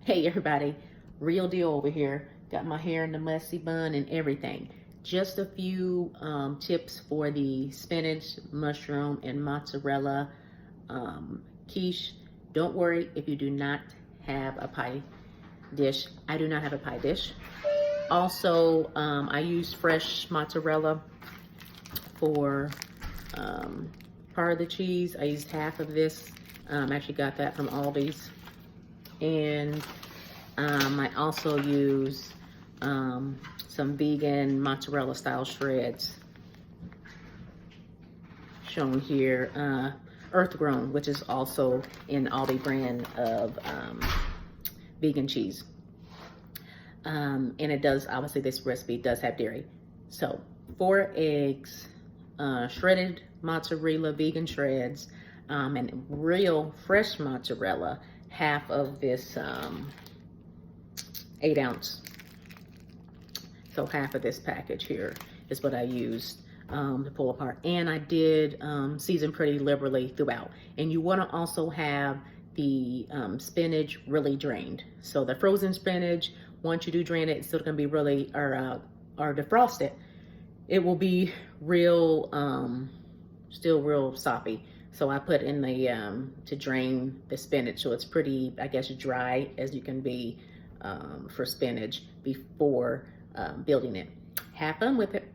Hey everybody, real deal over here. Got my hair in the messy bun and everything. Just a few tips for the spinach, mushroom, and mozzarella quiche. Don't worry if you do not have a pie dish. I do not have a pie dish. Also, I use fresh mozzarella for part of the cheese. I used half of this. Actually got that from Aldi's. And I also use some vegan mozzarella style shreds shown here, earth grown, which is also an Aldi brand of vegan cheese. And it does, obviously this recipe does have dairy. So 4 eggs, shredded mozzarella, vegan shreds, and real fresh mozzarella, half of this 8-ounce. So half of this package here is what I used to pull apart. And I did season pretty liberally throughout. And you want to also have the spinach really drained. So the frozen spinach, once you do drain it, it's still going to be really, or defrost it, it will be real, still real soppy. So I put in the, to drain the spinach, so it's pretty, I guess, dry as you can be for spinach before building it. Have fun with it.